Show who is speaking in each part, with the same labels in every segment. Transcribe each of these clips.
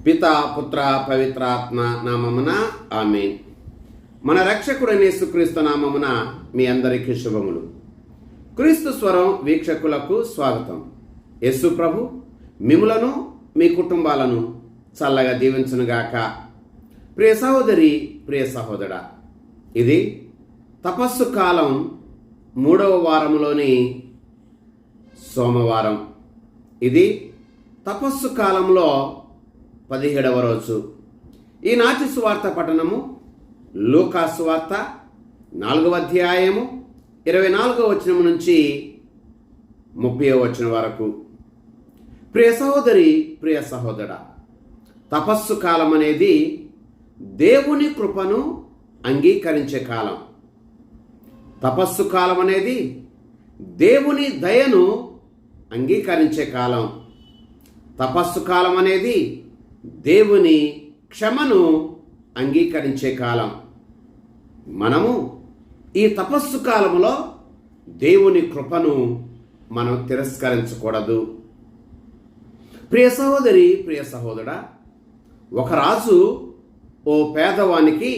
Speaker 1: పితా పుత్ర పవిత్రాత్మ నామమున ఆమేన్. మన రక్షకుడైన యేసుక్రీస్తు నామమున మీ అందరికీ శుభములు. క్రీస్తు స్వరం వీక్షకులకు స్వాగతం. యేసు ప్రభు మిమ్ములను మీ కుటుంబాలను చల్లగా దీవించునుగాక. ప్రియ సహోదరి, ప్రియ సహోదరా, ఇది తపస్సు కాలం 3వ వారంలోని సోమవారం. ఇది తపస్సు కాలంలో 17వ రోజు. ఈనాటి సువార్త పఠనము లూకా సువార్త 4వ అధ్యాయము 24వ వచనం నుంచి 30వ వచనం వరకు. ప్రియ సహోదరి, ప్రియ సహోదరా, తపస్సు కాలం అనేది దేవుని కృపను అంగీకరించే కాలం. తపస్సు కాలం అనేది దేవుని దయను అంగీకరించే కాలం. తపస్సు కాలం అనేది దేవుని క్షమను అంగీకరించే కాలం. మనము ఈ తపస్సు కాలంలో దేవుని కృపను మనం తిరస్కరించకూడదు. ప్రియ సహోదరి, ప్రియ సహోదరా, ఒక రాజు ఓ పేదవానికి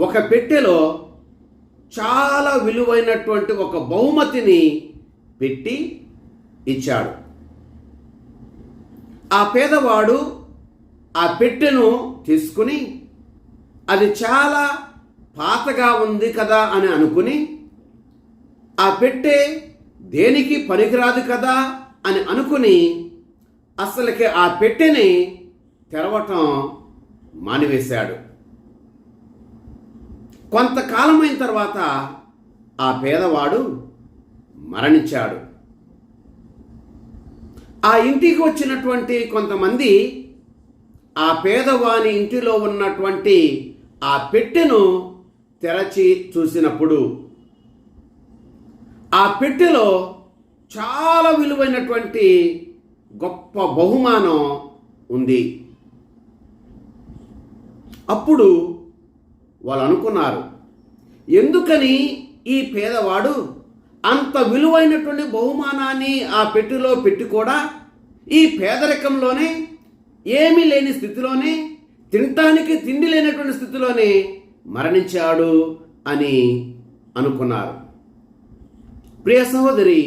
Speaker 1: ఒక పెట్టెలో చాలా విలువైనటువంటి ఒక బహుమతిని పెట్టి ఇచ్చాడు. ఆ పేదవాడు ఆ పెట్టెను తీసుకుని అది చాలా పాతగా ఉంది కదా అని అనుకుని, ఆ పెట్టె దేనికి పనికిరాదు కదా అని అనుకుని అసలుకి ఆ పెట్టెని తెరవటం మానివేశాడు. కొంతకాలమైన తర్వాత ఆ పేదవాడు మరణించాడు. ఆ ఇంటికి వచ్చినటువంటి కొంతమంది ఆ పేదవాని ఇంటిలో ఉన్నటువంటి ఆ పెట్టెను తెరచి చూసినప్పుడు ఆ పెట్టెలో చాలా విలువైనటువంటి గొప్ప బహుమానం ఉంది. అప్పుడు వాళ్ళు అనుకున్నారు, ఎందుకని ఈ పేదవాడు అంత విలువైనటువంటి బహుమానాన్ని ఆ పెట్టెలో పెట్టి కూడా ఈ పేదరికంలోనే, ఏమీ లేని స్థితిలోనే, తినటానికి తిండి లేనటువంటి స్థితిలోనే మరణించాడు అని అనుకున్నారు. ప్రియ సహోదరి,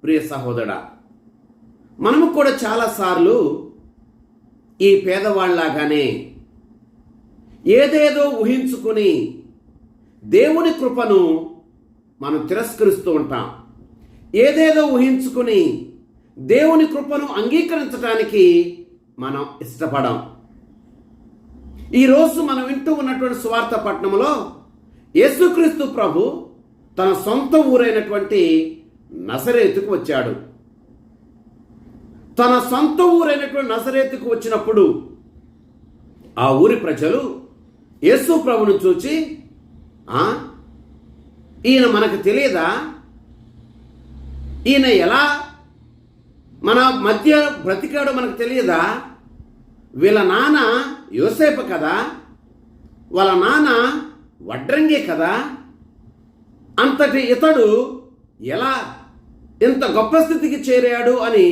Speaker 1: ప్రియ సహోదరా, మనము కూడా చాలాసార్లు ఈ పేదవాళ్ళలాగానే ఏదేదో ఊహించుకుని దేవుని కృపను మనం తిరస్కరిస్తూ ఉంటాం. ఏదేదో ఊహించుకుని దేవుని కృపను అంగీకరించడానికి మనం ఇష్టపడం. ఈరోజు మనం వింటూ ఉన్నటువంటి సువార్త పట్టణంలో యేసుక్రీస్తు ప్రభు తన సొంత ఊరైనటువంటి నజరేతుకు వచ్చాడు. తన సొంత ఊరైనటువంటి నజరేతుకు వచ్చినప్పుడు ఆ ఊరి ప్రజలు యేసు ప్రభును చూచి, ఈయన మనకు తెలియదా? ఈయన ఎలా మన మధ్య బ్రతికాడో మనకు తెలియదా? వీళ్ళ నాన్న యోసేపు కదా, వాళ్ళ నాన్న వడ్రంగే కదా, అంతటి ఇతడు ఎలా ఇంత గొప్ప స్థితికి చేరాడు అని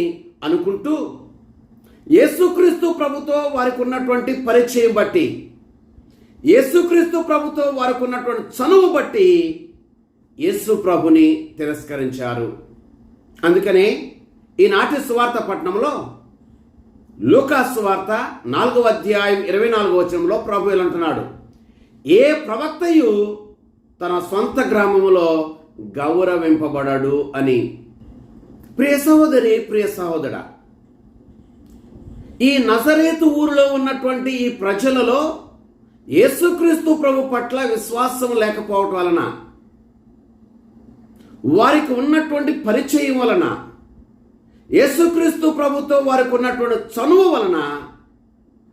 Speaker 1: అనుకుంటూ యేసుక్రీస్తు ప్రభుతో వారికి ఉన్నటువంటి పరిచయం బట్టి, యేసుక్రీస్తు ప్రభుతో వారికి ఉన్నటువంటి చనువు బట్టి యేసు ప్రభుని తిరస్కరించారు. అందుకనే ఈనాటి సువార్త పట్టణంలో లూకా సువార్త 4వ అధ్యాయం 24వ వచనంలో ప్రభు ఇలా అంటున్నాడు, ఏ ప్రవక్తయు తన సొంత గ్రామములో గౌరవింపబడడు అని. ప్రియ సహోదరి, ప్రియ సహోదరా, ఈ నజరేతు ఊరిలో ఉన్నటువంటి ఈ ప్రజలలో యేసుక్రీస్తు ప్రభు పట్ల విశ్వాసం లేకపోవటం వలన, వారికి ఉన్నటువంటి పరిచయం వలన, యేసుక్రీస్తు ప్రభుతో వారికి ఉన్నటువంటి చనువు వలన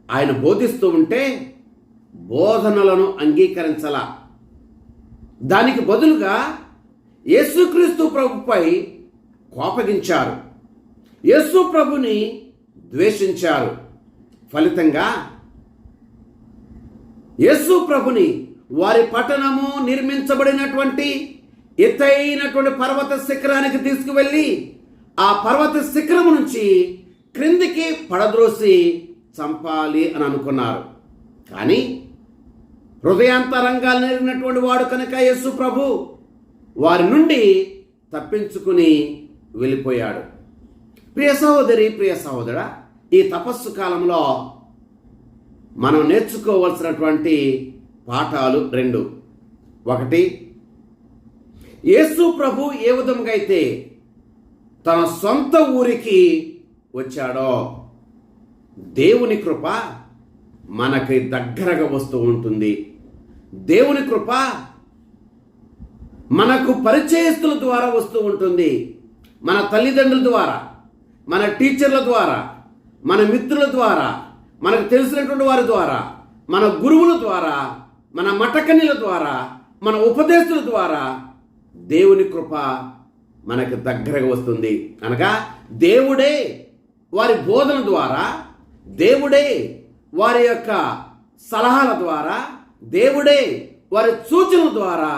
Speaker 1: ఆయన బోధిస్తూ ఉంటే బోధనలను అంగీకరించాల. దానికి బదులుగా యేసుక్రీస్తు ప్రభుపై కోపగించారు, యేసు ప్రభుని ద్వేషించారు. ఫలితంగా యేసు ప్రభుని వారి పట్టణము నిర్మించబడినటువంటి ఎత్తైనటువంటి పర్వత శిఖరానికి తీసుకువెళ్ళి ఆ పర్వత శిఖరము నుంచి క్రిందికి పడద్రోసి చంపాలి అని అనుకున్నారు. కానీ హృదయాంతరంగాలు నెరిగినటువంటి వాడు కనుక యేసు ప్రభు వారి నుండి తప్పించుకుని వెళ్ళిపోయాడు. ప్రియ సహోదరి, ప్రియ సహోదరా, ఈ తపస్సు కాలంలో మనం నేర్చుకోవలసినటువంటి పాఠాలు 2. 1, యేసు ప్రభు ఏ విధంగా అయితే తన సొంత ఊరికి వచ్చాడో దేవుని కృప మనకి దగ్గరగా వస్తూ ఉంటుంది. దేవుని కృప మనకు పరిచయస్తుల ద్వారా వస్తూ ఉంటుంది. మన తల్లిదండ్రుల ద్వారా, మన టీచర్ల ద్వారా, మన మిత్రుల ద్వారా, మనకు తెలిసినటువంటి వారి ద్వారా, మన గురువుల ద్వారా, మన మఠకన్యుల ద్వారా, మన ఉపదేశుల ద్వారా దేవుని కృప మనకు దగ్గరగా వస్తుంది. అనగా దేవుడే వారి బోధన ద్వారా, దేవుడే వారి యొక్క సలహాల ద్వారా, దేవుడే వారి సూచనల ద్వారా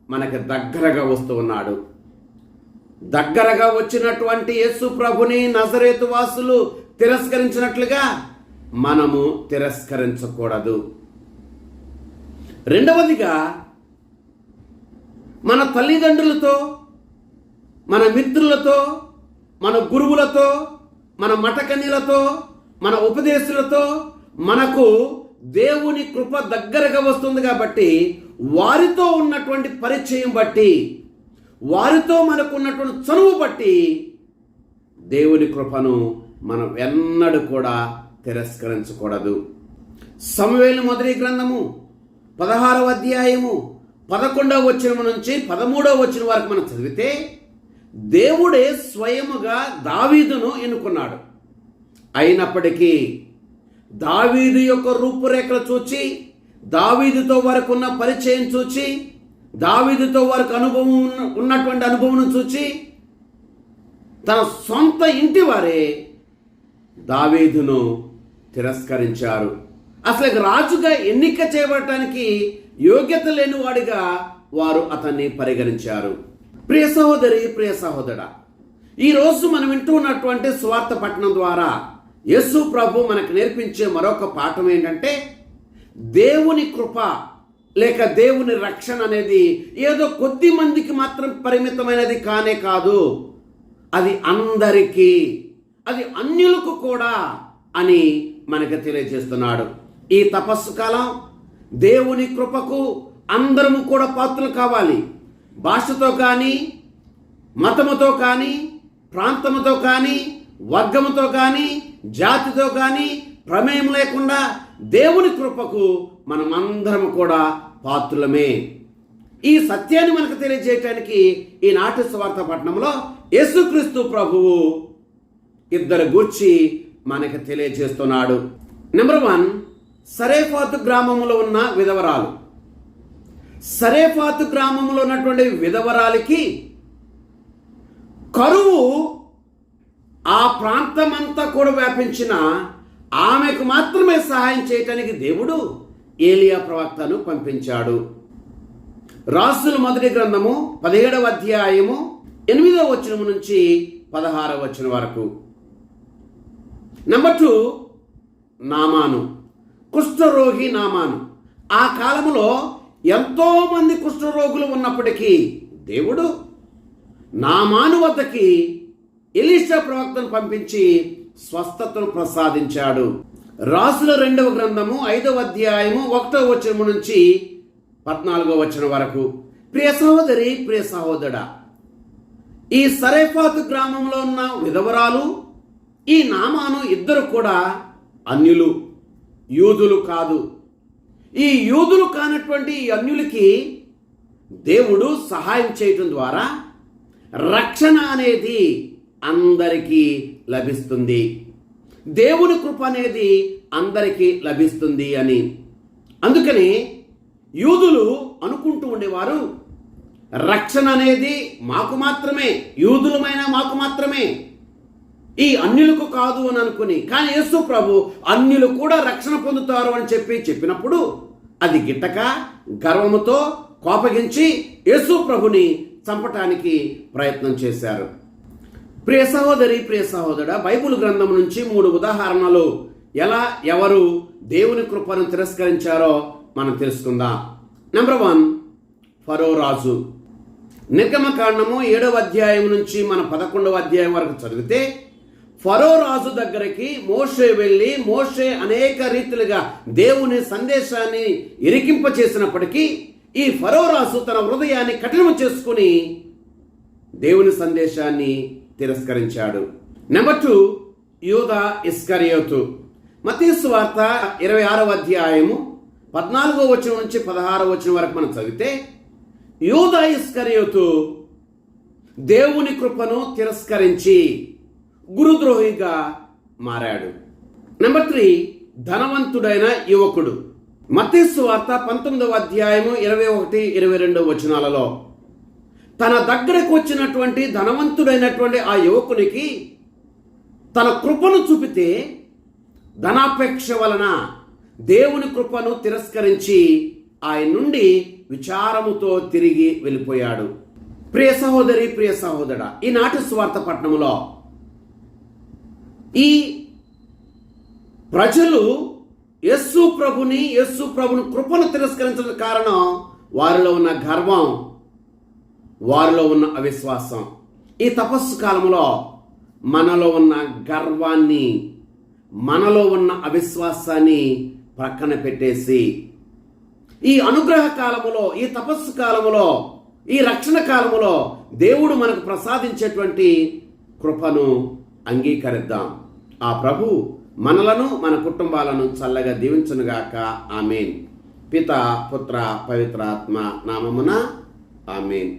Speaker 1: మనకు దగ్గరగా వస్తూ ఉన్నాడు. దగ్గరగా వచ్చినటువంటి యేసు ప్రభుని నజరేతు వాసులు తిరస్కరించినట్లుగా మనము తిరస్కరించకూడదు. 2వదిగా, మన తల్లిదండ్రులతో, మన మిత్రులతో, మన గురువులతో, మన మఠకన్యులతో, మన ఉపదేశులతో మనకు దేవుని కృప దగ్గరగా వస్తుంది. కాబట్టి వారితో ఉన్నటువంటి పరిచయం బట్టి, వారితో మనకు ఉన్నటువంటి చనువు బట్టి దేవుని కృపను మనం ఎన్నడూ కూడా తిరస్కరించకూడదు. సమూయేలు మొదటి గ్రంథము 16వ అధ్యాయము 11వ వచనం నుంచి 13వ వచనం వరకు మనం చదివితే దేవుడే స్వయముగా దావీదును ఎన్నుకున్నాడు. అయినప్పటికీ దావీదు యొక్క రూపురేఖలు చూచి, దావీదుతో వారికి ఉన్న పరిచయం చూచి, దావీదుతో వారికి ఉన్నటువంటి అనుభవం చూచి తన సొంత ఇంటి వారే దావీదును తిరస్కరించారు. అసలు రాజుగా ఎన్నిక చేయబడటానికి యోగ్యత లేనివాడిగా వారు అతన్ని పరిగణించారు. ప్రియ సహోదరి, ప్రియ సహోదరా, ఈరోజు మనం వింటూ ఉన్నటువంటి సువార్త పఠనం ద్వారా యేసు ప్రభు మనకు నేర్పించే మరొక పాఠం ఏంటంటే, దేవుని కృప లేక దేవుని రక్షణ అనేది ఏదో కొద్ది మందికి మాత్రం పరిమితమైనది కానే కాదు, అది అందరికీ, అది అన్యులకు కూడా అని మనకు తెలియజేస్తున్నాడు. ఈ తపస్సు కాలం దేవుని కృపకు అందరము కూడా పాత్రలు కావాలి. భాషతో కానీ, మతముతో కానీ, ప్రాంతముతో కానీ, వర్గముతో కానీ, జాతితో కానీ ప్రమేయం లేకుండా దేవుని కృపకు మనమందరం కూడా పాత్రులమే. ఈ సత్యాన్ని మనకు తెలియజేయటానికి ఈనాటి సువార్త పట్టణంలో యేసుక్రీస్తు ప్రభువు 2 గూర్చి మనకు తెలియజేస్తున్నాడు. నెంబర్ 1, సరేఫాతు గ్రామంలో ఉన్న విధవరాలు. సరేఫాతు గ్రామంలో ఉన్నటువంటి విధవరాలికి కరువు ఆ ప్రాంతమంతా కూడా వ్యాపించిన ఆమెకు మాత్రమే సహాయం చేయటానికి దేవుడు ఏలియా ప్రవక్తను పంపించాడు. రాసుల మొదటి గ్రంథము 17వ అధ్యాయము 8వ వచనం నుంచి 16వ వచనం వరకు. నెంబర్ 2, నామాను, కుష్ఠరోగి నామాను. ఆ కాలంలో ఎంతో మంది కుష్ఠరోగులు ఉన్నప్పటికీ దేవుడు నామాను వద్దకి ఎలీషా ప్రవక్తను పంపించి స్వస్థతను ప్రసాదించాడు. రాసుల 2వ గ్రంథము 5వ అధ్యాయము 1వ వచనం నుంచి 14వ వచనం వరకు. ప్రియ సహోదరి, ప్రియ సహోదరుడా, ఈ సరేఫాతు గ్రామంలో ఉన్న విధవరాలు, ఈ నామాను ఇద్దరు కూడా అన్యులు, యూదులు కాదు. ఈ యూదులు కానటువంటి ఈ అన్యులకి దేవుడు సహాయం చేయటం ద్వారా రక్షణ అనేది అందరికీ లభిస్తుంది, దేవుని కృప అనేది అందరికీ లభిస్తుంది అని. అందుకని యూదులు అనుకుంటూ ఉండేవారు, రక్షణ అనేది మాకు మాత్రమే, యూదులమైన మాకు మాత్రమే, ఈ అన్యులకు కాదు అని అనుకుని. కానీ యేసు ప్రభు అన్యులు కూడా రక్షణ పొందుతారు అని చెప్పినప్పుడు అది గిట్టక గర్వముతో కోపగించి యేసు ప్రభుని చంపటానికి ప్రయత్నం చేశారు. ప్రియ సహోదరి, ప్రియ సహోదరుడా, బైబిల్ గ్రంథం నుంచి 3 ఉదాహరణలు ఎలా ఎవరు దేవుని కృపను తిరస్కరించారో మనం తెలుసుకుందాం. నెంబర్ 1, ఫరో రాజు. నిర్గమకాండము 7వ అధ్యాయం నుంచి మన 11వ అధ్యాయం వరకు చదివితే, ఫరో రాజు దగ్గరికి మోషే వెళ్ళి, మోషే అనేక రీతిలుగా దేవుని సందేశాన్ని ఇరికింప చేసినప్పటికీ ఈ ఫరో రాజు తన హృదయాన్ని కఠినం చేసుకుని దేవుని సందేశాన్ని తిరస్కరించాడు. నెంబర్ 2, యూదా ఇస్కరియోతు. మత్తయి సువార్త 26వ అధ్యాయము 14వ వచనం నుంచి 16వ వచనం వరకు మనం చదివితే, యూదా ఇస్కరియోతు దేవుని కృపను తిరస్కరించి గురుద్రోహిగా మారాడు. నెంబర్ 3, ధనవంతుడైన యువకుడు. మత్తయి సువార్త 19వ అధ్యాయము 21, 22 వచనాలలో తన దగ్గరకు వచ్చినటువంటి ధనవంతుడైనటువంటి ఆ యువకునికి తన కృపను చూపితే ధనాపేక్ష వలన దేవుని కృపను తిరస్కరించి ఆయన నుండి విచారముతో తిరిగి వెళ్ళిపోయాడు. ప్రియ సహోదరి, ప్రియ సహోదరుడా, ఈనాటి సువార్త పట్టణంలో ఈ ప్రజలు యేసు ప్రభుని కృపను తిరస్కరించడానికి కారణం వారిలో ఉన్న గర్వం, వారిలో ఉన్న అవిశ్వాసం. ఈ తపస్సు కాలంలో మనలో ఉన్న గర్వాన్ని, మనలో ఉన్న అవిశ్వాసాన్ని ప్రక్కన పెట్టేసి ఈ అనుగ్రహ కాలములో, ఈ తపస్సు కాలములో, ఈ రక్షణ కాలములో దేవుడు మనకు ప్రసాదించేటువంటి కృపను అంగీకరిద్దాం. ఆ ప్రభు మనలను, మన కుటుంబాలను చల్లగా దీవించునుగాక. ఆమేన్. పిత, పుత్ర, పవిత్రాత్మ నామమున ఆమేన్.